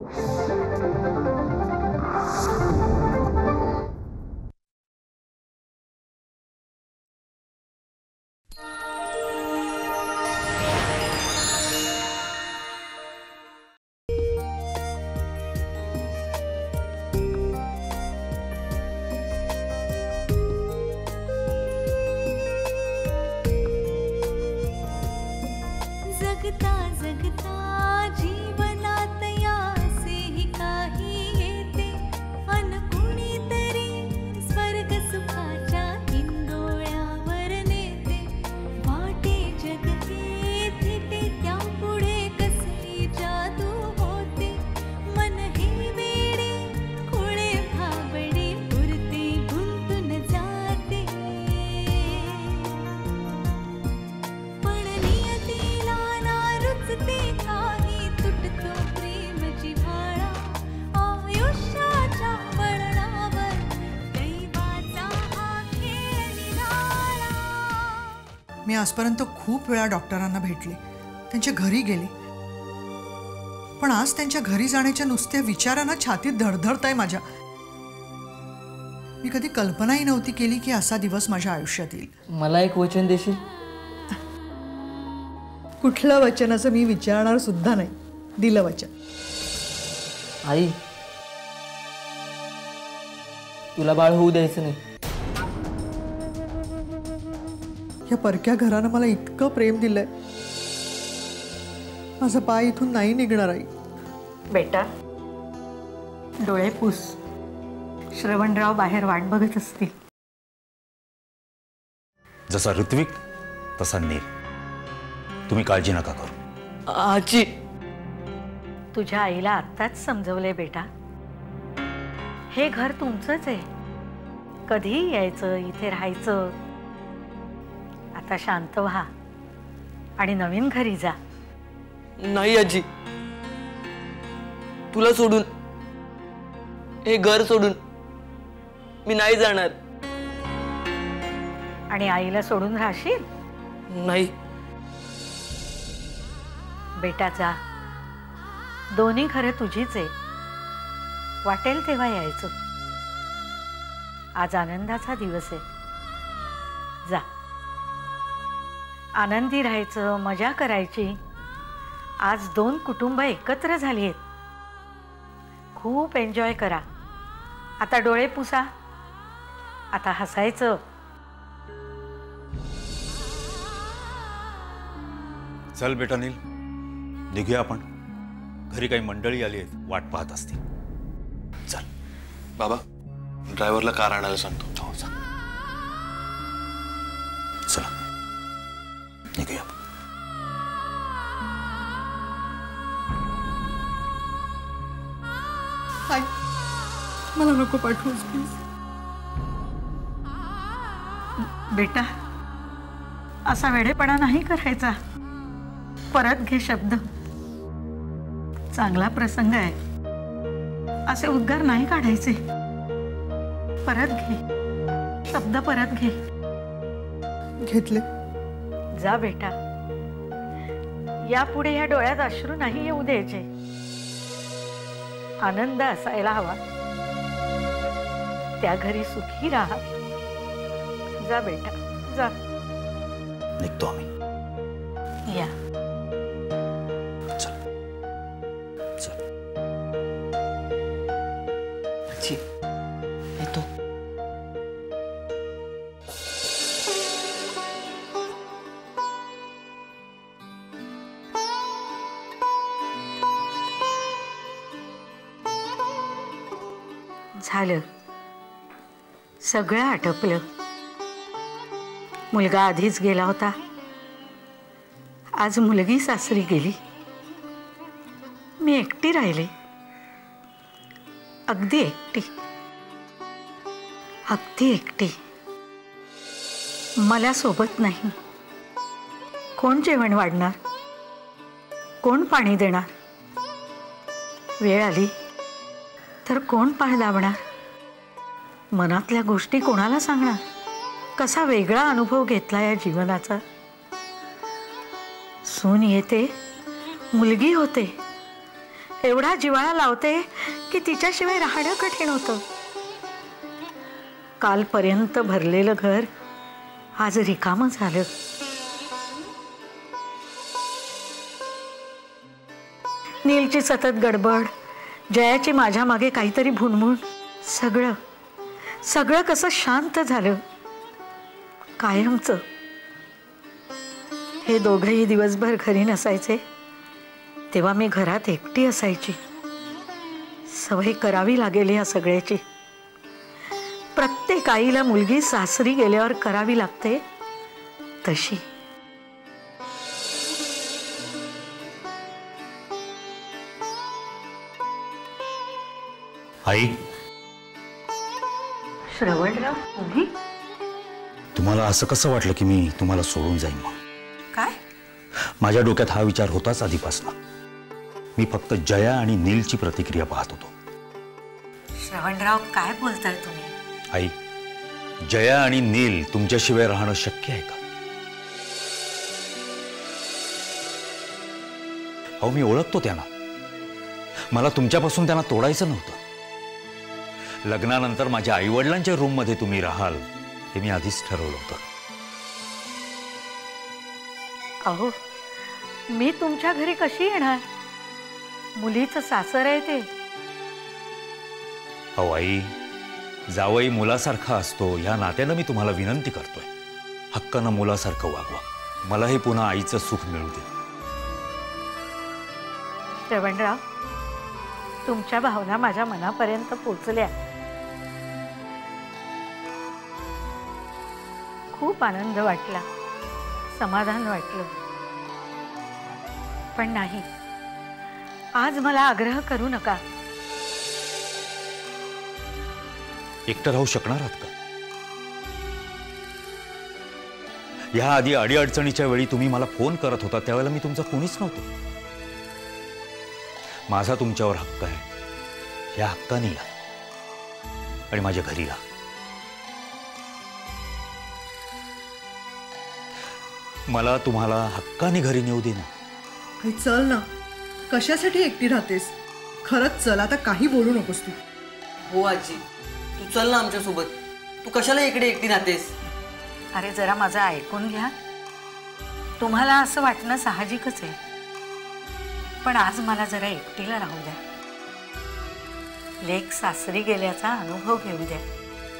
जगता जगता जीवनात यासेही काही येते अन कुणीतरी स्वर्ग सुखाच्या हिंदोळ्यावर नेते वाटे जगते थिटे त्या पुढे कसली जादू होते मन हे वेडे खुळे भाबडे पुरते गुंतून जाते पण नियतीला रुचते काही तुटतो प्रेम जिव्हाळा आयुष्याच्या वळणावर दैवाचा हा खेळ निराळा। मी आजपर्यंत खूप वेळा डॉक्टरांना भेटले, त्यांच्या घरी गेले, पण आज त्यांच्या घरी जाण्याच्या नुसत्या विचारानं छातीत धडधडतंय माझ्या। मी कधी कल्पनाही नव्हती केली की असा दिवस माझ्या आयुष्यात येईल। मला एक वचन देशील? कुठलं वचन असं मी विचारणार सुद्धा नाही, दिलं वचन। आई, तुला बाळ होऊ द्यायचं नाही। या परक्या घरानं मला इतकं प्रेम दिलंय, माझा पाय इथून नाही निघणार आई। बेटा, डोळे पुस, श्रवणराव बाहेर वाट बघत असतील। जसा ऋत्विक तसा नील, तुम्ही काळजी नका करू। आजी, तुझ्या आईला आत्ताच समजवले बेटा, हे घर तुमचंच आहे, कधीही यायचं, इथे राहायचं। आता शांत व्हा आणि नवीन घरी जा। नाही आजी, तुला सोडून, हे घर सोडून मी नाही जाणार। आणि आईला सोडून राहशील? नाही बेटा, जा, दोन्ही घरं तुझीच आहे, वाटेल तेव्हा यायचं। आज आनंदाचा दिवस आहे, जा, आनंदी राहायचं, मजा करायची। आज दोन कुटुंब एकत्र झाली आहेत, खूप एन्जॉय करा। आता डोळे पुसा, आता हसायचं। चल बेटा नील, निघूया आपण, घरी काही मंडळी आली आहेत, वाट पाहत असतील। चल बाबा, ड्रायव्हरला कार आणायला सांगतो। हो, चल, चला निघूया। आई, मला नको पाठवूस प्लीज। बेटा, असा वेडेपणा नाही करायचा, परत घे शब्द, चांगला प्रसंग आहे, असे उद्गार नाही काढायचे। परत घे शब्द, परत घे। घेतले। जा बेटा, यापुढे या डोळ्यात अश्रू नाही येऊ द्यायचे, आनंद असायला हवा, त्या घरी सुखी राहा। जा बेटा, जा। निघतो आम्ही। या। चल चल। आजी, येतो। झालं, सगळं आटपलं। मुलगा आधीच गेला होता, आज मुलगी सासरी गेली, मी एकटी राहिले, अगदी एकटी, अगदी एकटी। मला सोबत नाही, कोण जेवण वाढणार, कोण पाणी देणार, वेळ आली तर कोण पाय दाबणार, मनातल्या गोष्टी कोणाला सांगणार, कसा वेगळा अनुभव घेतला या जीवनाचा। सून येते, मुलगी होते, एवढा जिव्हाळा लावते की तिच्याशिवाय राहणं कठीण होतं. कालपर्यंत भरलेलं घर आज रिकामं झालं. नीलची सतत गडबड, जयाची माझ्या मागे काहीतरी भुणभुण, सगळं सगळं कसं शांत झालं. कायमचं. हे दोघंही दिवसभर घरी नसायचे तेव्हा मी घरात एकटी असायची. सवय करावी लागेल या सगळ्याची. प्रत्येक आईला मुलगी सासरी गेल्यावर करावी लागते तशी. आई, श्रवणराव, तुम्ही? तुम्हाला असं कसं वाटलं की मी तुम्हाला सोडून जाईन? मग काय? माझ्या डोक्यात हा विचार होताच आधीपासून. मी फक्त जया आणि नीलची प्रतिक्रिया पाहत होतो. श्रवणराव, काय बोलताय तुम्ही? आई, जया आणि नील तुमच्याशिवाय राहणं शक्य आहे का? अहो, मी ओळखतो त्यांना. मला तुमच्यापासून त्यांना तोडायचं नव्हतं. लग्नानंतर माझ्या आईवडिलांच्या रूममध्ये तुम्ही राहाल हे मी आधीच ठरवलं होतं. अहो, मी तुमच्या घरी कशी येणार? मुलीचं सासर आहे ते. अहो आई, जावई मुलासारखा असतो ह्या नात्यानं मी तुम्हाला विनंती करतोय. हक्कानं मुलासारखं वागवा. मलाही पुन्हा आईचं सुख मिळू दे. श्रवणराव, तुमच्या भावना माझ्या मनापर्यंत पोचल्या. खूप आनंद वाटला, समाधान वाटलं. पण नाही, आज मला आग्रह करू नका. एकटं राहू शकणार आहात का? या आधी अडीअडचणीच्या वेळी तुम्ही मला फोन करत होता त्यावेळेला मी तुमचा कोणीच नव्हतो. माझा तुमच्यावर हक्क आहे. या हक्काने या आणि माझ्या घरी या. मला तुम्हाला हक्काने घरी नेऊ दे ना. आई, चल ना. कशासाठी एकटी राहतेस? खरंच चल, आता काही बोलू नकोस तू. हो आजी, तू चल ना आमच्यासोबत. तू कशाला इकडे एकटी राहतेस? अरे, जरा माझं ऐकून घ्या. तुम्हाला असं वाटणं साहजिकच आहे, पण आज मला जरा एकटीला राहू द्या. लेक सासरी गेल्याचा अनुभव घेऊ द्या.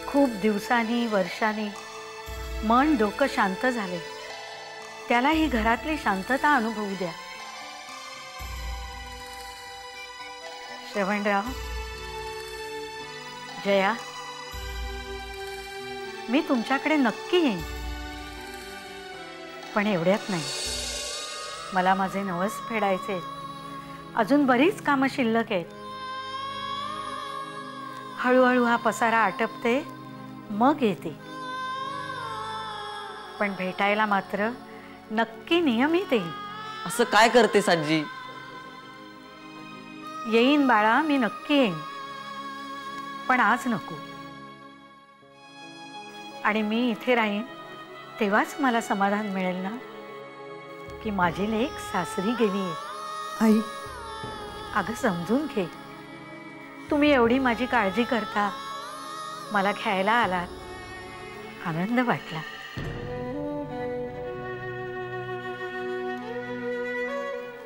खूप दिवसांनी, वर्षांनी मन डोकं शांत झाले. त्याला ही घरातली शांतता अनुभवू द्या. श्रवणराव, जया, मी तुमच्याकडे नक्की येईन, पण एवढ्यात नाही. मला माझे नवस फेडायचे आहेत. अजून बरीच कामं शिल्लक आहेत. हळूहळू हा पसारा आटपते, मग येते. पण भेटायला मात्र नक्की नियमित येईन. असं काय करतेस आजी? येईन बाळा, मी नक्की येईन, पण आज नको. आणि मी इथे राहीन तेव्हाच मला समाधान मिळेल ना की माझी लेक सासरी गेली आहे. आई, अगं, समजून घे. तुम्ही एवढी माझी काळजी करता, मला घ्यायला आलात, आनंद वाटला.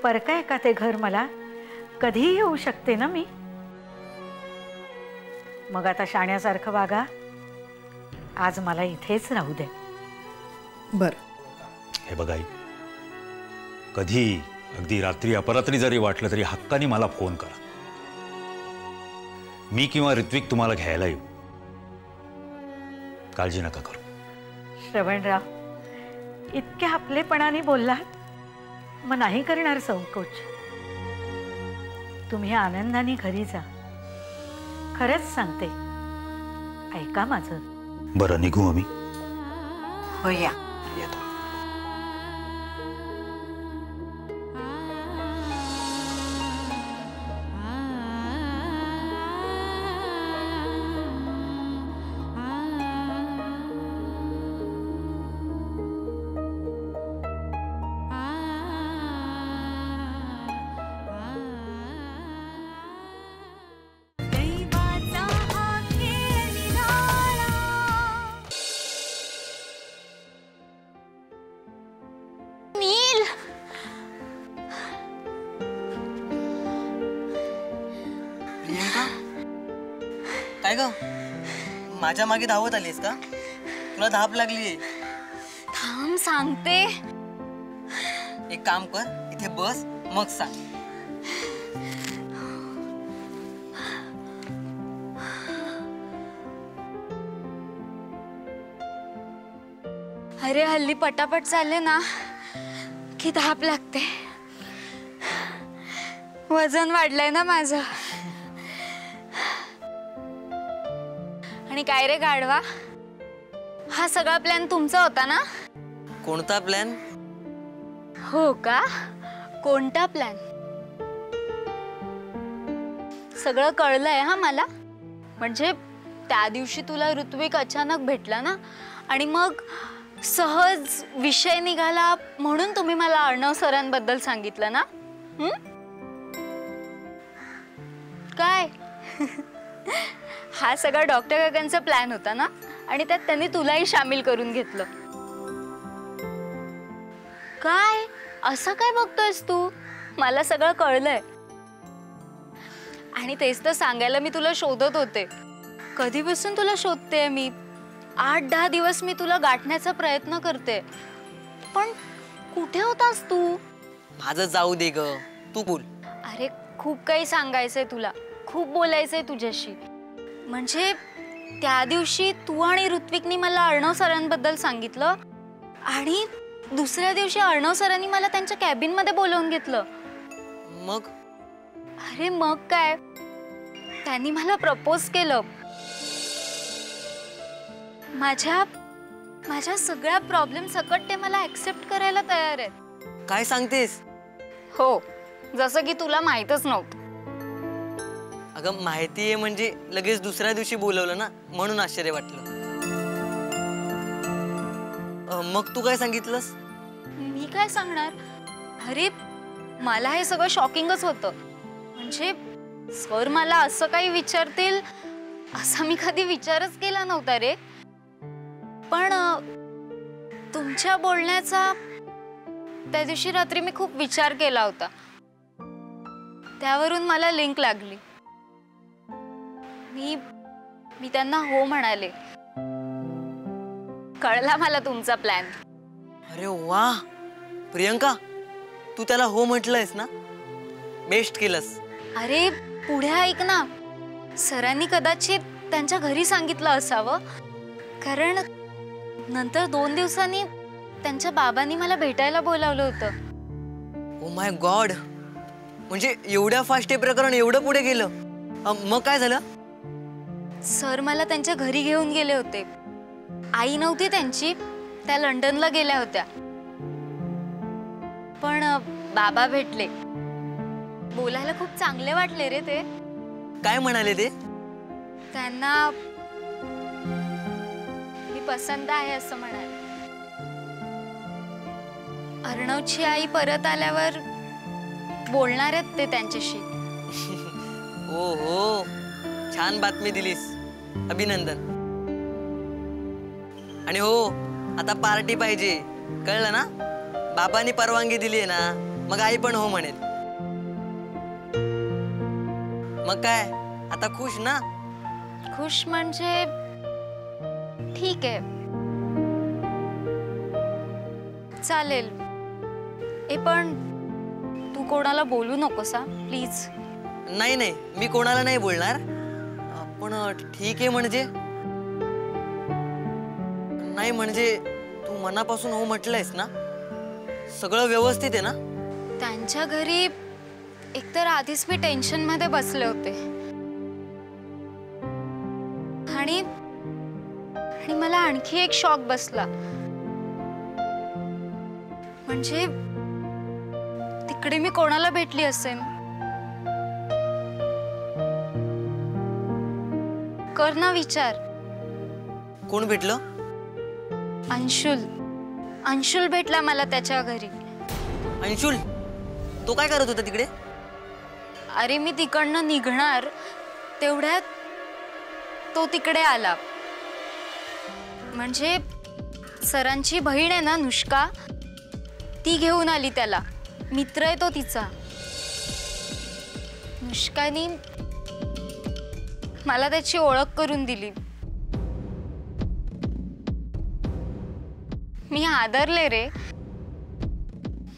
परकाय का ते घर? मला कधीही येऊ शकते ना मी. मग आता शाण्यासारखं वागा. आज मला इथेच राहू दे. बर. हे बघा आई, कधी अगदी रात्री अपरात्री जरी वाटलं तरी हक्काने मला फोन करा. मी किंवा ऋत्विक तुम्हाला घ्यायला येऊ. काळजी नका करू. श्रवणराव, इतक्या आपलेपणाने बोललात, मग नाही करणार संकोच. तुम्ही आनंदाने घरी जा. खरंच सांगते, ऐका माझं. बरं, निघू आम्ही. हो, या. येतो. प्रियंका काय ग माझ्या मागे धावत आलीस का? तुला धाप लागलीये? थांब सांगते. एक काम कर, इथे बस मग सांग. अरे हल्ली पटापट चालले ना की धाप लागते. वजन वाढलंय ना माझं. आणि काय रे गाढवा, हा सगळा प्लॅन तुमचा होता ना? कोणता प्लॅन? हो का? कोणता प्लॅन? सगळं कळलंय हा मला. म्हणजे त्या दिवशी तुला ऋत्विक अचानक भेटला ना आणि मग सहज विषय निघाला म्हणून तुम्ही मला अर्णव सरांबद्दल सांगितलं ना? काय? हा सगळा डॉक्टर काकांचा प्लॅन होता ना आणि त्यात त्यांनी तुलाही सामील करून घेतलं. काय असं काय बघतोयस तू? मला सगळं कळलंय. आणि तेच तर सांगायला मी तुला शोधत होते. कधीपासून तुला शोधते मी. 8-10 दिवस मी तुला गाठण्याचा प्रयत्न करते, पण कुठे होतास तू? माझं जाऊ दे ग, तू बोल. अरे खूप काही सांगायचंय तुला, खूप बोलायचंय तुझ्याशी. म्हणजे त्या दिवशी तू आणि ऋत्विकनी मला अर्णव सरांबद्दल सांगितलं आणि दुसऱ्या दिवशी अर्णव सरांनी मला त्यांच्या कॅबिन मध्ये बोलावून घेतलं. मग? अरे मग काय, त्यांनी मला प्रपोज केलं. माझ्या सगळ्या प्रॉब्लेम सकट ते मला ऍक्सेप्ट करायला तयार आहेत. काय सांगतेस? हो, जसं की तुला माहीतच नव्हतं. अगं माहितीये म्हणजे लगेच दुसऱ्या दिवशी बोलवलं ना, म्हणून आश्चर्य वाटलं. मग तू काय सांगितलंस? मी काय सांगणार? अरे मला हे सगळं शॉकिंगच होतं. म्हणजे सर मला असं काही विचारतील असा मी कधी विचारच केला नव्हता रे. पण तुमच्या बोलण्याचा त्या दिवशी रात्री मी खूप विचार केला होता. त्यावरून मला लिंक लागली. मी त्यांना हो म्हणाले. कळला मला तुमचा प्लॅन. अरे वा प्रियंका, तू त्याला हो म्हटलंयस ना? बेस्ट केलंस. अरे पुढे ऐक ना. सरांनी कदाचित त्यांच्या घरी सांगितलं असावं, कारण नंतर 2 दिवसांनी त्यांच्या बाबांनी मला भेटायला बोलावलं होतं. ओ माय गॉड, म्हणजे एवढ्या फास्ट हे प्रकरण एवढं पुढे गेलं. मग काय झालं? सर मला त्यांच्या घरी घेऊन गेले होते. आई नव्हती त्यांची, त्या लंडनला गेल्या होत्या. पण बाबा भेटले. बोलायला खूप चांगले वाटले रे ते. काय म्हणाले ते? त्यांना मी पसंत आहे असं म्हणाले. अर्णवची आई परत आल्यावर बोलणार आहेत ते त्यांच्याशी. हो हो, छान बातमी दिलीस, अभिनंदन. आणि हो, आता पार्टी पाहिजे, कळलं ना? बाबांनी परवानगी दिली आहे ना, मग आई पण हो म्हणेल. मग काय, आता खुश ना? खुश म्हणजे ठीक आहे, चालेल. पण तू कोणाला बोलू नकोस हा, प्लीज. नाही नाही, मी कोणाला नाही बोलणार. पण ठीक आहे म्हणजे? नाही म्हणजे तू मनापासून हो म्हटलंयस ना? सगळं व्यवस्थित आहे ना? त्यांच्या घरी एकतर आधीच मी टेन्शन मध्ये बसले होते आणि मला आणखी एक शॉक बसला. म्हणजे तिकडे मी कोणाला भेटली असेल. कर ना विचार. कोण भेटलं? अंशुल भेटला मला त्याच्या घरी. अंशुल? तो काय करत होता तिकडे? अरे मी तिकडनं निघणार तेवढ्यात तो तिकडे आला. म्हणजे सरांची बहीण आहे ना नुष्का, ती घेऊन आली त्याला. मित्र आहे तो तिचा. नुष्कानी मला त्याची ओळख करून दिली. मी आदरले रे.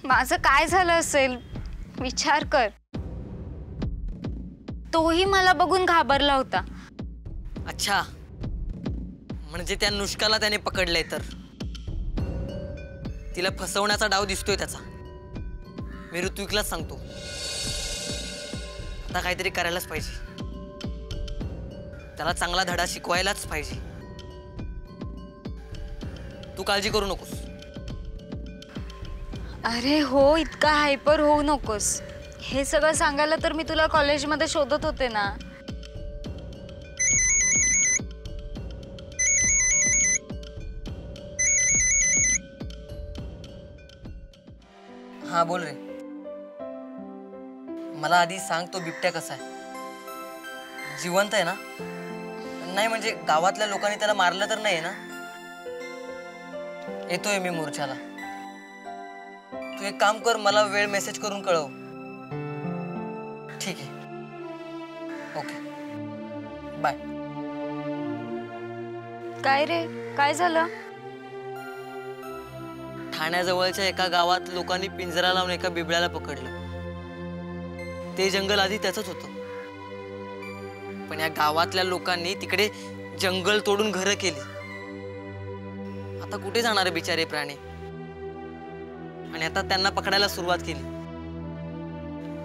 माझं काय झालं असेल विचार कर. तोही मला बघून घाबरला होता. अच्छा, म्हणजे त्या नुष्काला त्याने पकडलंय तर तिला फसवण्याचा डाव दिसतोय त्याचा. मी ऋत्विकलाच सांगतो, आता काहीतरी करायलाच पाहिजे. त्याला चांगला धडा शिकवायलाच पाहिजे. तू काळजी करू नकोस. अरे हो, इतका हायपर होऊ नकोस. हे सगळं सांगायला तर मी तुला कॉलेजमध्ये शोधत होते ना. हा बोल रे. मला आधी सांग, तो बिबट्या कसा आहे? जिवंत आहे ना? नाही म्हणजे गावातल्या लोकांनी त्याला मारलं तर नाही ना? येतोय मी मोर्चाला. तू एक काम कर, मला वेळ मेसेज करून कळव. ठीक आहे. Okay, bye. काय रे, काय झालं? ठाण्याजवळच्या एका गावात लोकांनी पिंजरा लावून एका बिबड्याला पकडलं. ते जंगल आधी त्याचंच होतं, पण या गावातल्या लोकांनी तिकडे जंगल तोडून घरं केली. आता कुठे जाणारे बिचारे प्राणी? आणि आता त्यांना पकडायला सुरुवात केली.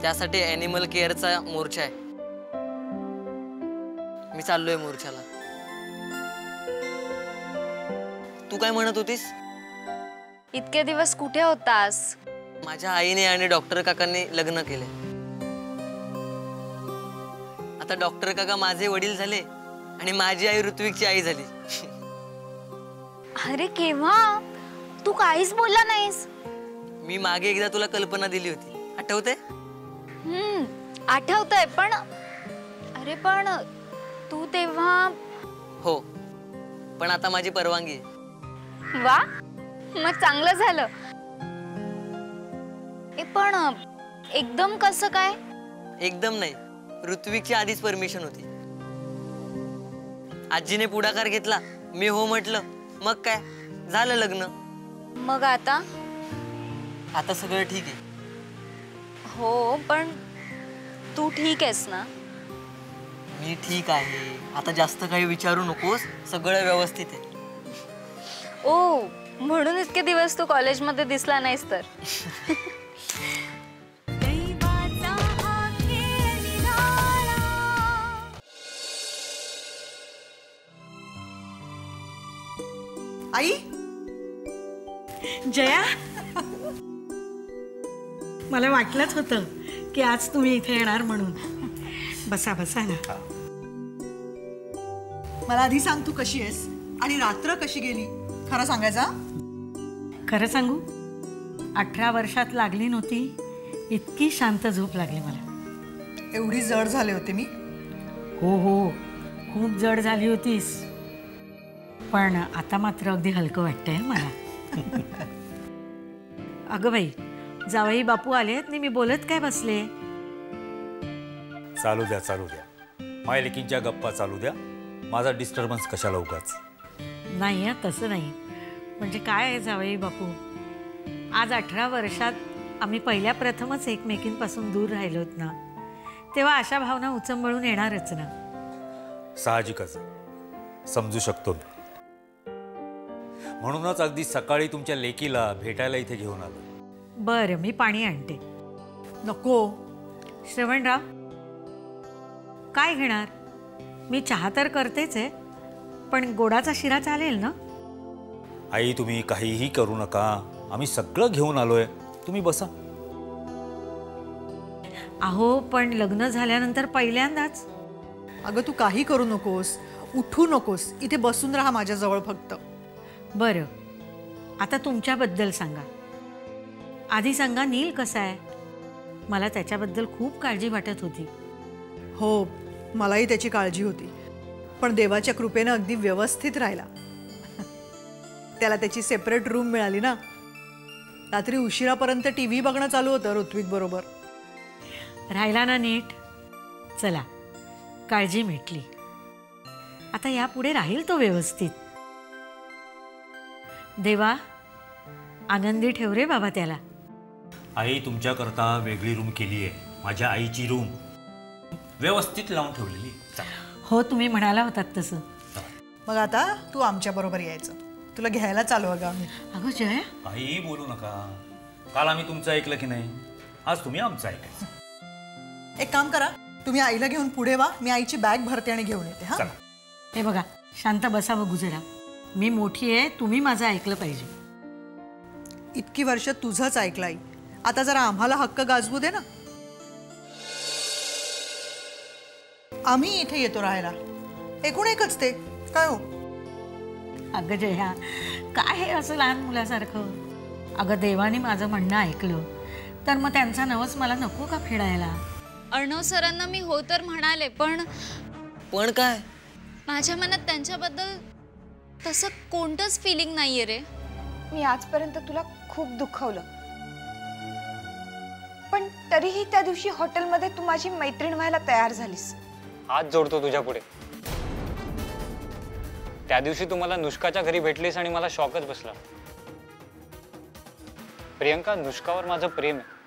त्यासाठी ॲनिमल केअरचा मोर्चा आहे. मी चाललोय मोर्चाला. तू काय म्हणत होतीस? इतके दिवस कुठे होतास? माझ्या आईने आणि डॉक्टर काकांनी लग्न केले. आता डॉक्टर काका माझे वडील झाले आणि माझी आई ऋत्विकची आई झाली. अरे केव्हा? तू काहीच बोलला नाहीस. मी मागे एकदा तुला कल्पना दिली होती, आठवते? आठवतंय, पण अरे पण तू तेव्हा. हो, पण आता माझी परवानगी आहे. वा, मग चांगलं झालं. पण एकदम कसं काय? एकदम नाही, ऋत्विकची आधीच परमिशन होती. आजीने पुढाकार घेतला, मी हो म्हटलं, मग काय झालं लग्न. मग आता? आता सगळं ठीक आहे. हो, पण तू ठीक आहेस ना? मी ठीक आहे. आता जास्त काही विचारू नकोस, सगळं व्यवस्थित आहे. ओ, म्हणून इतके दिवस तू कॉलेजमध्ये दिसला नाहीस तर. आई, जया, मला वाटलंच होतं की आज तुम्ही इथे येणार म्हणून. बसा बसा ना. मला आधी सांग, तू कशी आहेस आणि रात्र कशी गेली? खरं सांगायचा? खरं सांगू, 18 वर्षात लागली नव्हती इतकी शांत झोप लागली मला. एवढी जड झाले होते मी? हो हो, खूप जड झाली होतीस, पण आता मात्र अगदी हलकं वाटतंय मला. अगं बाई, जावई बापू आलेत आणि मी बोलत काय बसले. चालू द्या चालू द्या, माय लेकींच्या गप्पा चालू द्या. माझा डिस्टर्बन्स कशाला उगाच. नाही हं, तसं नाही. म्हणजे काय आहे जावई बापू, आज 18 वर्षात आम्ही पहिल्या प्रथमच एकमेकींपासून दूर राहिलोत ना, तेव्हा अशा भावना उचंबळून येणारच ना. साहजिकच समजू शकतो मी. म्हणूनच अगदी सकाळी तुमच्या लेकीला भेटायला इथे घेऊन आलो. बरं, मी पाणी आणते. नको. श्रवणराव, काय घेणार? मी चहा तर करतेच आहे, पण गोडाचा शिरा चालेल ना? आई, तुम्ही काहीही करू नका, आम्ही सगळं घेऊन आलोय. तुम्ही बसा. अहो, पण लग्न झाल्यानंतर पहिल्यांदाच. अगं, तू काही करू नकोस, उठू नकोस, इथे बसून राहा माझ्याजवळ फक्त. बरं, आता तुमच्याबद्दल सांगा. आधी सांगा, नील कसा आहे? मला त्याच्याबद्दल खूप काळजी वाटत होती. हो, मलाही त्याची काळजी होती, पण देवाच्या कृपेनं अगदी व्यवस्थित राहिला. त्याला त्याची सेपरेट रूम मिळाली ना. रात्री उशिरापर्यंत TV बघणं चालू होतं ऋत्विक बरोबर. राहिला ना नीट? चला, काळजी मिटली. आता यापुढे राहील तो व्यवस्थित. देवा, आनंदी ठेव रे बाबा त्याला. आई तुमच्याकरता वेगळी रूम केली आहे. माझ्या आईची रूम व्यवस्थित लावून ठेवलेली. हो, तुम्ही म्हणाला होतात तसं. मग आता तू आमच्या बरोबर यायचं. तुला घ्यायला चालू अगं आम्ही. अगं जय, काही बोलू नका. काल आम्ही तुमचं ऐकलं की नाही, आज तुम्ही आमचं ऐकायचं. एक काम करा, तुम्ही आईला घेऊन पुढे वा. मी आईची बॅग भरते आणि घेऊन येते. हा, चला. हे बघा, शांत बसा बघू जरा. मी मोठी आहे, तुम्ही माझं ऐकलं पाहिजे. इतकी वर्ष तुझंच ऐकलं आई. आता जरा आम्हाला हक्क गाजवू दे ना. आम्ही इथे येतो राहायला. एकूण एकच ते काय हो. अगं जया, काय हे असं लहान मुलासारखं. अगं देवाने माझं म्हणणं ऐकलं तर मग त्यांचा नवस मला नको का फेडायला. अर्णव सरांना मी हो तर म्हणाले, पण पण काय? माझ्या मनात त्यांच्याबद्दल तसं कोणतंच फिलिंग नाहीये रे. मी आजपर्यंत तुला खूप दुखवलं, पण तरीही त्या दिवशी हॉटेलमध्ये तू माझी मैत्रीण व्हायला तयार झालीस. हात जोडतो तुझ्या पुढे. त्या दिवशी तू मला नुष्काच्या घरी भेटलीस आणि मला शॉकच बसला. प्रियंका, नुष्कावर माझं प्रेम आहे.